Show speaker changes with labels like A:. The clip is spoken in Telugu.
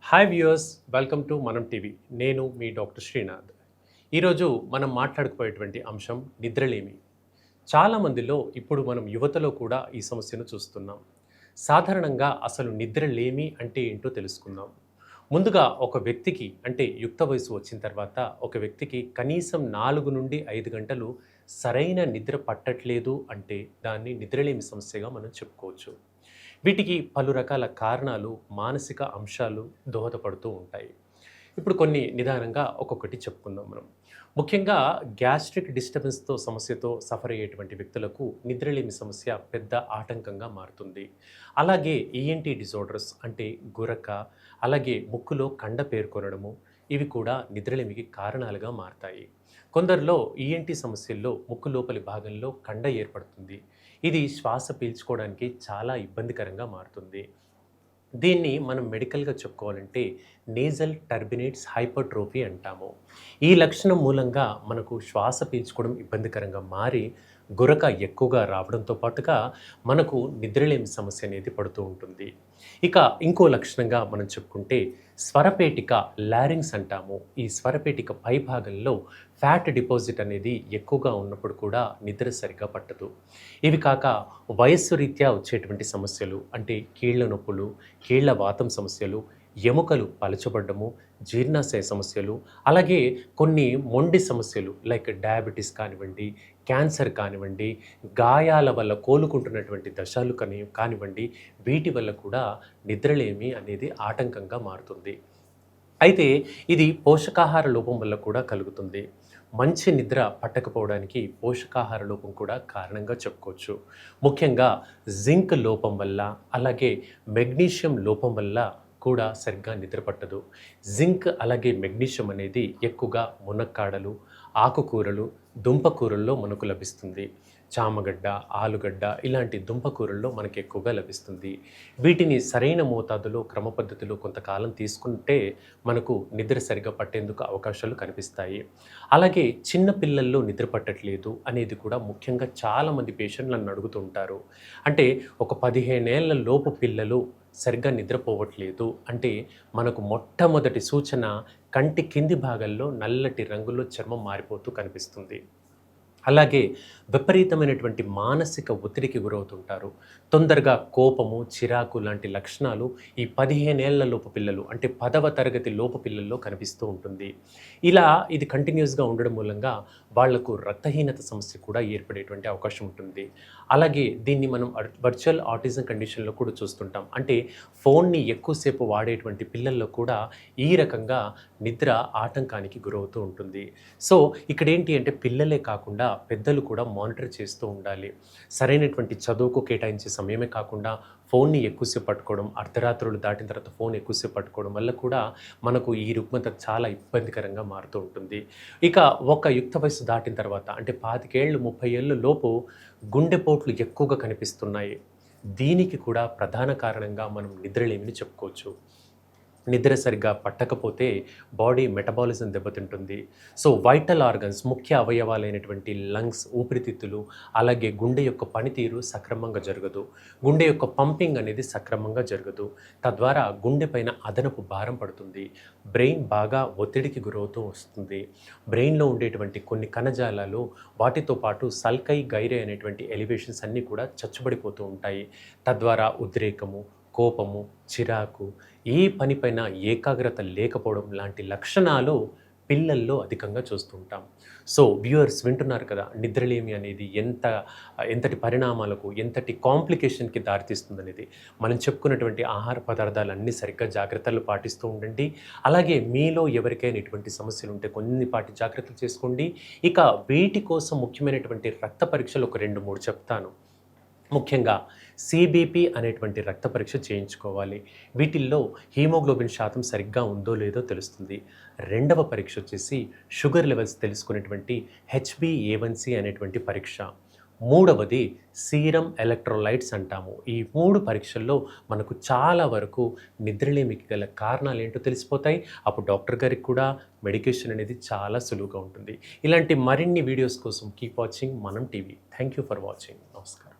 A: హాయ్ వ్యూయర్స్, వెల్కమ్ టు మనం టీవీ. నేను మీ డాక్టర్ శ్రీనాథ్. ఈరోజు మనం మాట్లాడుకుపోయేటువంటి అంశం నిద్రలేమి. చాలామందిలో ఇప్పుడు మనం యువతలో కూడా ఈ సమస్యను చూస్తున్నాం. సాధారణంగా అసలు నిద్రలేమి అంటే ఏంటో తెలుసుకుందాం. ముందుగా ఒక వ్యక్తికి అంటే యుక్త వయసు వచ్చిన తర్వాత ఒక వ్యక్తికి కనీసం 4 నుండి 5 గంటలు సరైన నిద్ర పట్టట్లేదు అంటే దాన్ని నిద్రలేమి సమస్యగా మనం చెప్పుకోవచ్చు. వీటికి పలు రకాల కారణాలు, మానసిక అంశాలు దోహదపడుతూ ఉంటాయి. ఇప్పుడు కొన్ని నిదానంగా ఒక్కొక్కటి చెప్పుకుందాం మనం. ముఖ్యంగా గ్యాస్ట్రిక్ డిస్టర్బెన్స్‌తో సమస్యతో సఫర్ అయ్యేటువంటి వ్యక్తులకు నిద్రలేమి సమస్య పెద్ద ఆటంకంగా మారుతుంది. అలాగే ఈఎన్‌టీ డిజార్డర్స్ అంటే గురక, అలాగే ముక్కులో కండ పేరుకొనడము, ఇవి కూడా నిద్రలేమికి కారణాలుగా మారతాయి. కొందరిలో ఈఎన్‌టీ సమస్యల్లో ముక్కు లోపలి భాగంలో కండ ఏర్పడుతుంది. ఇది శ్వాస పీల్చుకోవడానికి చాలా ఇబ్బందికరంగా మారుతుంది. దీన్ని మనం మెడికల్‌గా చెప్పుకోవాలంటే నేజల్ టర్బినేట్స్ హైపర్ట్రోఫీ అంటాము. ఈ లక్షణం మూలంగా మనకు శ్వాస పీల్చుకోవడం ఇబ్బందికరంగా మారి, గురక ఎక్కువగా రావడంతో పాటుగా మనకు నిద్రలేమి సమస్య అనేది పడుతూ ఉంటుంది. ఇక ఇంకో లక్షణంగా మనం చెప్పుకుంటే స్వరపేటిక లారింగ్స్ అంటాము. ఈ స్వరపేటిక పైభాగంలో ఫ్యాట్ డిపాజిట్ అనేది ఎక్కువగా ఉన్నప్పుడు కూడా నిద్ర సరిగ్గా పట్టదు. ఇవి కాక వయస్సు రీత్యా వచ్చేటువంటి సమస్యలు అంటే కీళ్ళ నొప్పులు, కీళ్ళ వాతం సమస్యలు, ఎముకలు పలచబడ్డము, జీర్ణాశయ సమస్యలు, అలాగే కొన్ని మొండి సమస్యలు లైక్ డయాబెటిస్ కానివ్వండి, క్యాన్సర్ కానివ్వండి, గాయాల వల్ల కోలుకుంటున్నటువంటి దశలు కానివ్వండి, వీటి వల్ల కూడా నిద్రలేమి అనేది ఆటంకంగా మారుతుంది. అయితే ఇది పోషకాహార లోపం వల్ల కూడా కలుగుతుంది. మంచి నిద్ర పట్టకపోవడానికి పోషకాహార లోపం కూడా కారణంగా చెప్పుకోవచ్చు. ముఖ్యంగా జింక్ లోపం వల్ల, అలాగే మెగ్నీషియం లోపం వల్ల కూడా సరిగ్గా నిద్ర పట్టదు. జింక్ అలాగే మెగ్నీషియం అనేది ఎక్కువగా మునక్కాడలు, ఆకుకూరలు, దుంపకూరల్లో మనకు లభిస్తుంది. చామగడ్డ, ఆలుగడ్డ ఇలాంటి దుంపకూరల్లో మనకి ఎక్కువగా లభిస్తుంది. వీటిని సరైన మోతాదులో క్రమ పద్ధతిలో కొంతకాలం తీసుకుంటే మనకు నిద్ర సరిగా పట్టేందుకు అవకాశాలు కనిపిస్తాయి. అలాగే చిన్న పిల్లల్లో నిద్ర పట్టట్లేదు అనేది కూడా ముఖ్యంగా చాలామంది పేషెంట్లు నన్ను అడుగుతూ ఉంటారు. అంటే ఒక 15 ఏళ్ల లోపు పిల్లలు సరిగ్గా నిద్రపోవట్లేదు అంటే మనకు మొట్టమొదటి సూచన కంటి కింది భాగంలో నల్లటి రంగులో చర్మం మారిపోతూ కనిపిస్తుంది. అలాగే విపరీతమైనటువంటి మానసిక ఒత్తిడికి గురవుతుంటారు. తొందరగా కోపము, చిరాకు లాంటి లక్షణాలు ఈ 15 ఏళ్ల లోపు పిల్లలు అంటే 10వ తరగతి లోపు పిల్లల్లో కనిపిస్తూ ఉంటుంది. ఇలా ఇది కంటిన్యూస్‌గా ఉండడం మూలంగా వాళ్లకు రక్తహీనత సమస్య కూడా ఏర్పడేటువంటి అవకాశం ఉంటుంది. అలాగే దీన్ని మనం వర్చువల్ ఆటిజం కండిషన్‌లో కూడా చూస్తుంటాం. అంటే ఫోన్‌ని ఎక్కువసేపు వాడేటువంటి పిల్లల్లో కూడా ఈ రకంగా నిద్ర ఆటంకానికి గురవుతూ ఉంటుంది. సో ఇక్కడేంటి అంటే పిల్లలే కాకుండా పెద్దలు కూడా మానిటర్ చేస్తూ ఉండాలి. సరైనటువంటి చదువుకు కేటాయించే సమయమే కాకుండా ఫోన్‌ని ఎక్కువసేపు పట్టుకోవడం, అర్ధరాత్రులు దాటిన తర్వాత ఫోన్ ఎక్కువసేపు పట్టుకోవడం వల్ల కూడా మనకు ఈ రుగ్మత చాలా ఇబ్బందికరంగా మారుతూ ఉంటుంది. ఇక ఒక యుక్త వయస్సు దాటిన తర్వాత అంటే 25 ఏళ్ళు, 30 ఏళ్ల లోపు గుండెపోట్లు ఎక్కువగా కనిపిస్తున్నాయి. దీనికి కూడా ప్రధాన కారణంగా మనం నిద్రలేమిని చెప్పుకోవచ్చు. నిద్ర సరిగ్గా పట్టకపోతే బాడీ మెటబాలిజం దెబ్బతింటుంది. సో వైటల్ ఆర్గన్స్ ముఖ్య అవయవాలైనటువంటి లంగ్స్, ఊపిరితిత్తులు, అలాగే గుండె యొక్క పనితీరు సక్రమంగా జరగదు. గుండె యొక్క పంపింగ్ అనేది సక్రమంగా జరగదు. తద్వారా గుండె పైన అదనపు భారం పడుతుంది. బ్రెయిన్ బాగా ఒత్తిడికి గురవుతూ వస్తుంది. బ్రెయిన్‌లో ఉండేటువంటి కొన్ని కణజాలాలు వాటితో పాటు సల్కై, గైరే అనేటువంటి ఎలివేషన్స్ అన్నీ కూడా చచ్చుబడిపోతూ ఉంటాయి. తద్వారా ఉద్రేకము, కోపము, చిరాకు, ఏ పనిపైన ఏకాగ్రత లేకపోవడం లాంటి లక్షణాలు పిల్లల్లో అధికంగా చూస్తూ ఉంటాం. సో వ్యూయర్స్ వింటున్నారు కదా, నిద్రలేమి అనేది ఎంతటి పరిణామాలకు, ఎంతటి కాంప్లికేషన్‌కి దారితీస్తుందనేది. మనం చెప్పుకున్నటువంటి ఆహార పదార్థాలన్నీ సరిగ్గా జాగ్రత్తలు పాటిస్తూ ఉండండి. అలాగే మీలో ఎవరికైనా ఇటువంటి సమస్యలు ఉంటే కొన్నిపాటి జాగ్రత్తలు చేసుకోండి. ఇక వీటి కోసం ముఖ్యమైనటువంటి రక్త పరీక్షలు ఒక 2, 3 చెప్తాను. ముఖ్యంగా సిబిపి అనేటువంటి రక్త పరీక్ష చేయించుకోవాలి. వీటిల్లో హీమోగ్లోబిన్ శాతం సరిగ్గా ఉందో లేదో తెలుస్తుంది. రెండవ పరీక్ష వచ్చేసి షుగర్ లెవెల్స్ తెలుసుకునేటువంటి హెచ్బిఏవన్సీ అనేటువంటి పరీక్ష. మూడవది సీరం ఎలక్ట్రోలైట్స్ అంటాము. ఈ 3 పరీక్షల్లో మనకు చాలా వరకు నిద్రలేమికి గల కారణాలు ఏంటో తెలిసిపోతాయి. అప్పుడు డాక్టర్ గారికి కూడా మెడికేషన్ అనేది చాలా సులువుగా ఉంటుంది. ఇలాంటి మరిన్ని వీడియోస్ కోసం కీప్ వాచింగ్ మనం TV. Thank you for watching. నమస్కారం.